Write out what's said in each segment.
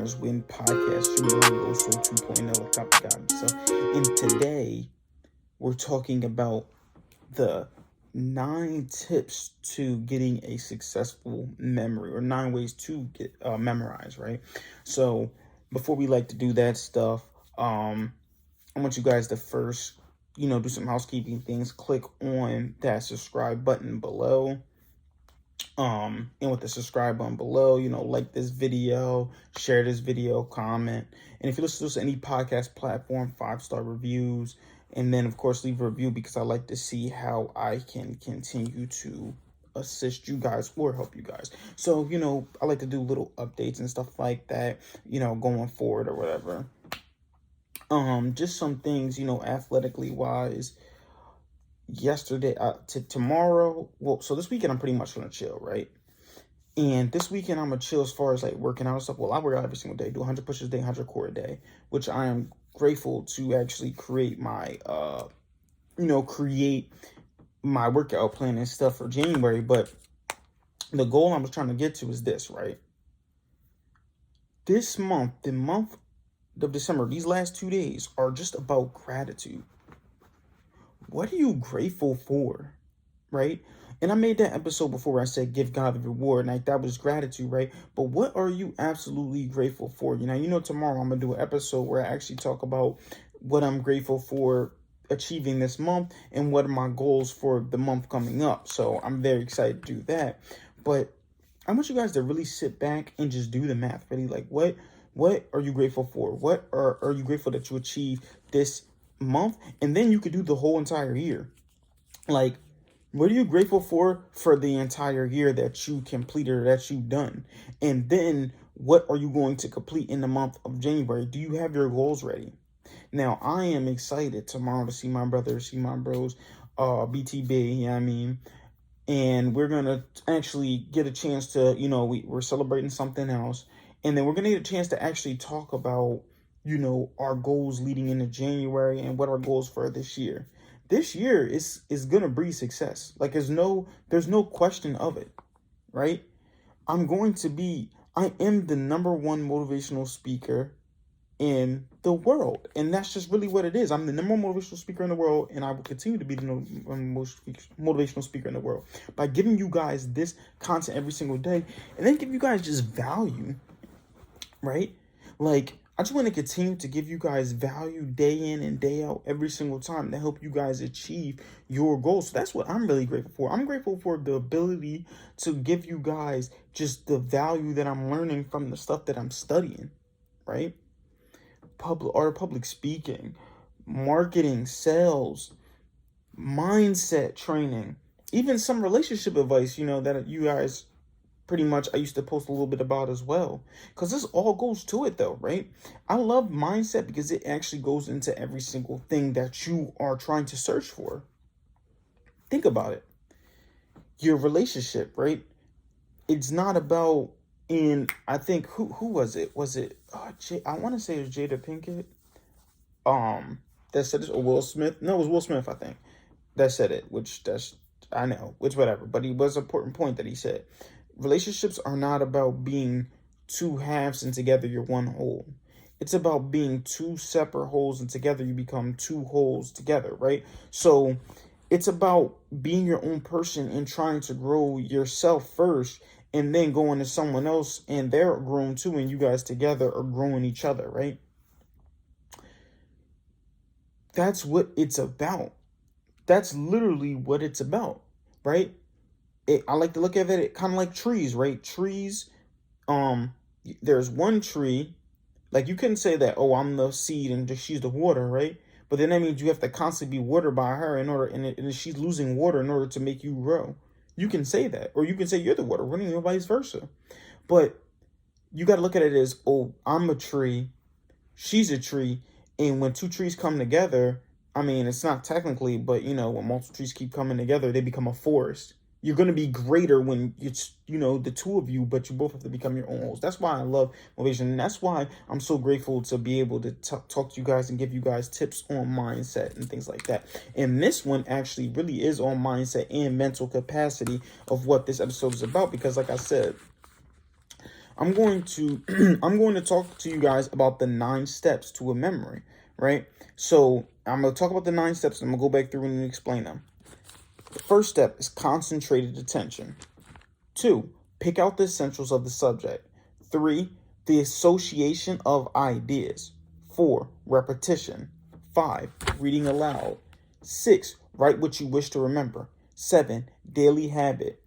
Guys Win podcast. You know, also 2.0 Copy God himself. And today we're talking about the 9 tips to getting a successful memory, or 9 ways to get memorize, right? So before we like to do that stuff, I want you guys to first, do some housekeeping things. Click on that subscribe button below. And with the subscribe button below, like this video, share this video, comment. And if you listen to this on any podcast platform, 5-star reviews, and then of course leave a review, because I like to see how I can continue to assist you guys or help you guys. So, I like to do little updates and stuff like that, going forward or whatever. Just some things, athletically wise. Yesterday to tomorrow, so this weekend I'm pretty much gonna chill, right? And this weekend I'm gonna chill as far as like working out and stuff. Well, I work out every single day, do 100 pushes a day, 100 core a day, which I am grateful to actually create my create my workout plan and stuff for January. But the goal I'm trying to get to is this, right? This month, the month of December, these last 2 days are just about gratitude. What are you grateful for, right? And I made that episode before where I said give God the reward, and that was gratitude, right? But what are you absolutely grateful for? Tomorrow I'm gonna do an episode where I actually talk about what I'm grateful for achieving this month and what are my goals for the month coming up. So I'm very excited to do that. But I want you guys to really sit back and just do the math. Really, like what are you grateful for? What are you grateful that you achieved this month? And then you could do the whole entire year. Like, what are you grateful for the entire year that you completed or that you've done? And then what are you going to complete in the month of January? Do you have your goals ready? Now, I am excited tomorrow to see my brothers, see my bros, BTB, and we're going to actually get a chance to, we're celebrating something else. And then we're going to get a chance to actually talk about, our goals leading into January and what our goals for this year. This year is going to breed success. Like there's no question of it, right? I am the number one motivational speaker in the world. And that's just really what it is. I'm the number one motivational speaker in the world, and I will continue to be the most motivational speaker in the world by giving you guys this content every single day, and then give you guys just value, right? Like, I just want to continue to give you guys value day in and day out every single time to help you guys achieve your goals. So that's what I'm really grateful for. I'm grateful for the ability to give you guys just the value that I'm learning from the stuff that I'm studying, right? Public speaking, marketing, sales, mindset training, even some relationship advice, that you guys pretty much I used to post a little bit about as well, because this all goes to it though, right? I love mindset because it actually goes into every single thing that you are trying to search for. Think about it. Your relationship, right? It's not about I think who was it? Was it I want to say it was Jada Pinkett that said this, or Will Smith? No, it was Will Smith, I think, that said it, which whatever, but it was an important point that he said. Relationships are not about being two halves and together you're one whole. It's about being two separate wholes and together you become two wholes together, right? So it's about being your own person and trying to grow yourself first, and then going to someone else and they're growing too, and you guys together are growing each other, right? That's what it's about. That's literally what it's about, right? I like to look at it kind of like trees, right? Trees, there's one tree, like you couldn't say that, oh, I'm the seed and she's the water, right? But then that means you have to constantly be watered by her and she's losing water in order to make you grow. You can say that, or you can say you're the water, running or vice versa. But you got to look at it as, oh, I'm a tree, she's a tree, and when two trees come together, it's not technically, but when multiple trees keep coming together, they become a forest. You're going to be greater when it's, the two of you, but you both have to become your own host. That's why I love motivation. And that's why I'm so grateful to be able to talk to you guys and give you guys tips on mindset and things like that. And this one actually really is on mindset and mental capacity of what this episode is about. Because like I said, I'm going to I'm going to talk to you guys about the 9 steps to a memory, right? So I'm going to talk about the 9 steps and I'm going to go back through and explain them. The first step is concentrated attention. 2, pick out the essentials of the subject. 3, the association of ideas. 4, repetition. 5, reading aloud. 6, write what you wish to remember. 7, daily habit.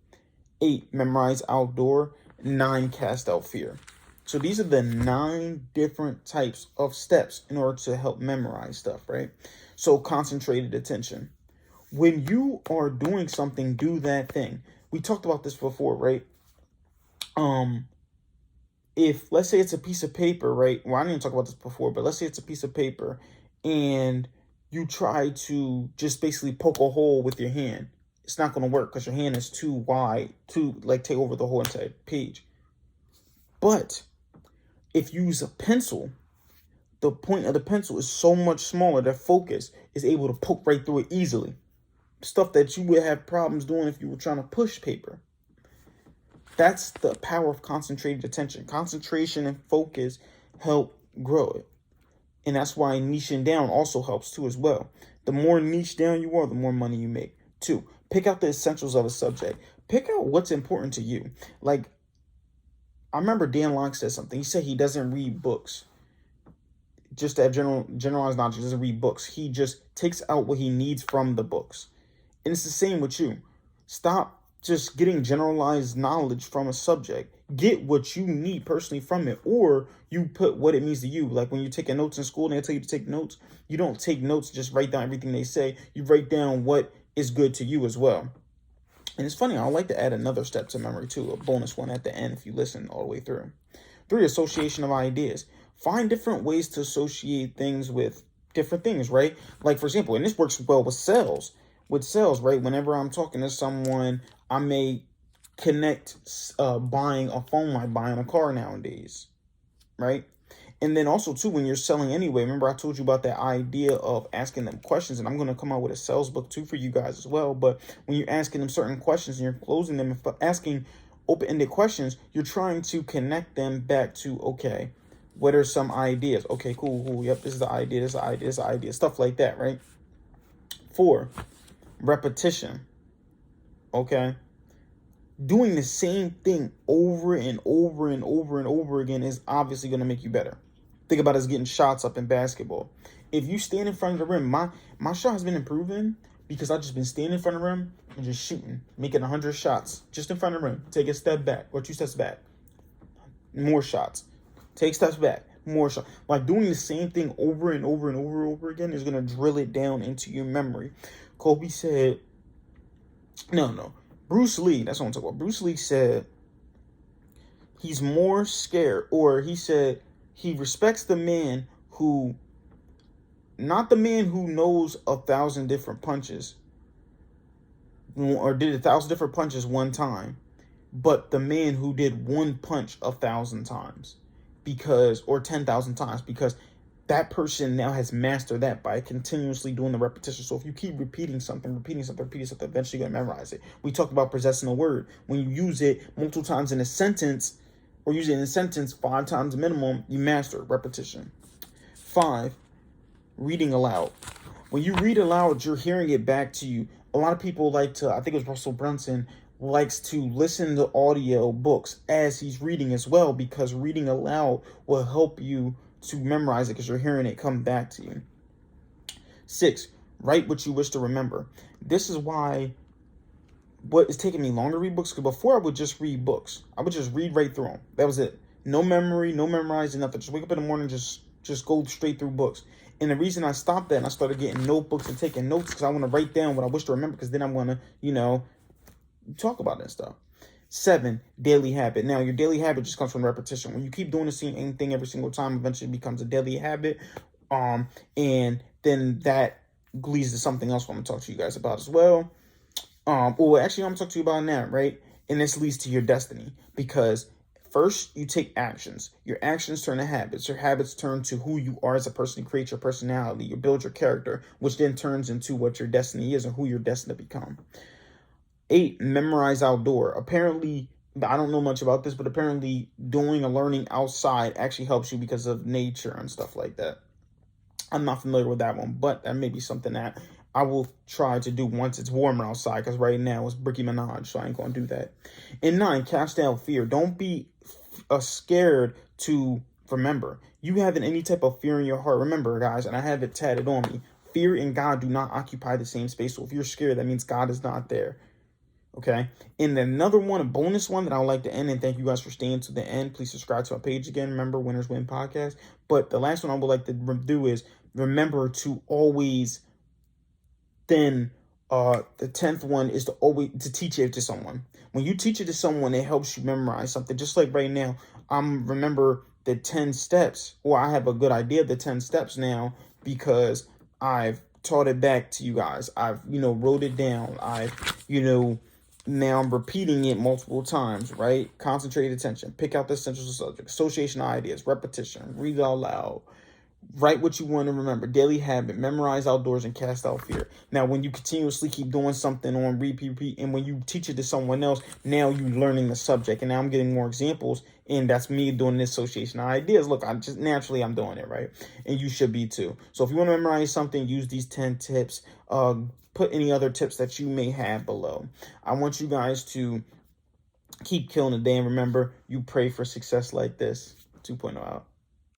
8, memorize outdoor. 9, cast out fear. So these are the 9 different types of steps in order to help memorize stuff, right? So concentrated attention. When you are doing something, do that thing. We talked about this before, right? If let's say it's a piece of paper, right? Well, I didn't talk about this before, but let's say it's a piece of paper and you try to just basically poke a hole with your hand. It's not going to work because your hand is too wide to like take over the whole entire page. But if you use a pencil, the point of the pencil is so much smaller that focus is able to poke right through it easily. Stuff that you would have problems doing if you were trying to push paper. That's the power of concentrated attention. Concentration and focus help grow it. And that's why niching down also helps too as well. The more niche down you are, the more money you make. 2, pick out the essentials of a subject. Pick out what's important to you. Like, I remember Dan Locke said something. He said he doesn't read books just to have generalized knowledge. He doesn't read books. He just takes out what he needs from the books. And it's the same with you. Stop just getting generalized knowledge from a subject. Get what you need personally from it, or you put what it means to you. Like when you're taking notes in school and they tell you to take notes, you don't take notes, just write down everything they say. You write down what is good to you as well. And it's funny, I like to add another step to memory too, a bonus one at the end if you listen all the way through. 3, association of ideas. Find different ways to associate things with different things, right? Like, for example, and this works well with sales. With sales, right? Whenever I'm talking to someone, I may connect buying a phone like buying a car nowadays, right? And then also too, when you're selling anyway, remember I told you about that idea of asking them questions, and I'm going to come out with a sales book too for you guys as well. But when you're asking them certain questions and you're closing them and asking open-ended questions, you're trying to connect them back to, okay, what are some ideas? Okay, cool. Yep, this is the idea, this is the idea, this is the idea, stuff like that, right? 4, repetition. Okay, doing the same thing over and over and over and over again is obviously going to make you better. Think about us getting shots up in basketball. If you stand in front of the rim, my shot has been improving because I've just been standing in front of the rim and just shooting, making 100 shots just in front of the rim. Take a step back or 2 steps back, more shots. Take steps back, more shots. Like doing the same thing over and over and over again is going to drill it down into your memory. Kobe said, no. Bruce Lee, that's what I'm talking about. Bruce Lee said he's more scared, or he said he respects the man who, not the man who knows 1,000 different punches or did 1,000 different punches one time, but the man who did one punch 1,000 times or 10,000 times, because that person now has mastered that by continuously doing the repetition. So if you keep repeating something, eventually you're going to memorize it. We talked about possessing a word. When you use it multiple times in a sentence, or use it in a sentence 5 times minimum, you master it. Repetition. 5, reading aloud. When you read aloud, you're hearing it back to you. A lot of people like to, I think it was Russell Brunson, likes to listen to audio books as he's reading as well, because reading aloud will help you to memorize it because you're hearing it come back to you. 6, write what you wish to remember. This is why what is taking me longer to read books, because before I would just read books. I would just read right through them. That was it. No memory, no memorizing, nothing. Just wake up in the morning, just go straight through books. And the reason I stopped that and I started getting notebooks and taking notes because I want to write down what I wish to remember, because then I'm going to, talk about that stuff. 7, daily habit. Now, your daily habit just comes from repetition. When you keep doing the same thing every single time, eventually it becomes a daily habit. And then that leads to something else I'm going to talk to you guys about as well. Actually, I'm going to talk to you about now, right? And this leads to your destiny, because first you take actions. Your actions turn to habits. Your habits turn to who you are as a person. You create your personality. You build your character, which then turns into what your destiny is and who you're destined to become. 8, memorize outdoor. Apparently, I don't know much about this, but apparently doing or learning outside actually helps you because of nature and stuff like that. I'm not familiar with that one, but that may be something that I will try to do once it's warmer outside, because right now it's Bricky Minaj, so I ain't going to do that. And 9, cast out fear. Don't be scared to remember. You having any type of fear in your heart, remember, guys, and I have it tatted on me, fear and God do not occupy the same space. So if you're scared, that means God is not there. Okay. And another one, a bonus one that I would like to end, and thank you guys for staying to the end. Please subscribe to our page again. Remember, Winners Win Podcast. But the last one I would like to do is remember to always then the 10th one is to always to teach it to someone. When you teach it to someone, it helps you memorize something. Just like right now, I'm remember the 10 steps, or I have a good idea of the 10 steps now because I've taught it back to you guys. I've, wrote it down. Now I'm repeating it multiple times, right? Concentrated attention, pick out the essential subject, association ideas, repetition, read out loud, write what you want to remember, daily habit, memorize outdoors, and cast out fear. Now, when you continuously keep doing something on repeat, and when you teach it to someone else, now you're learning the subject. And now I'm getting more examples, and that's me doing this association of ideas. Look, I'm doing it, right? And you should be too. So if you want to memorize something, use these 10 tips. Put any other tips that you may have below. I want you guys to keep killing the day, and remember, you pray for success like this. 2.0 out.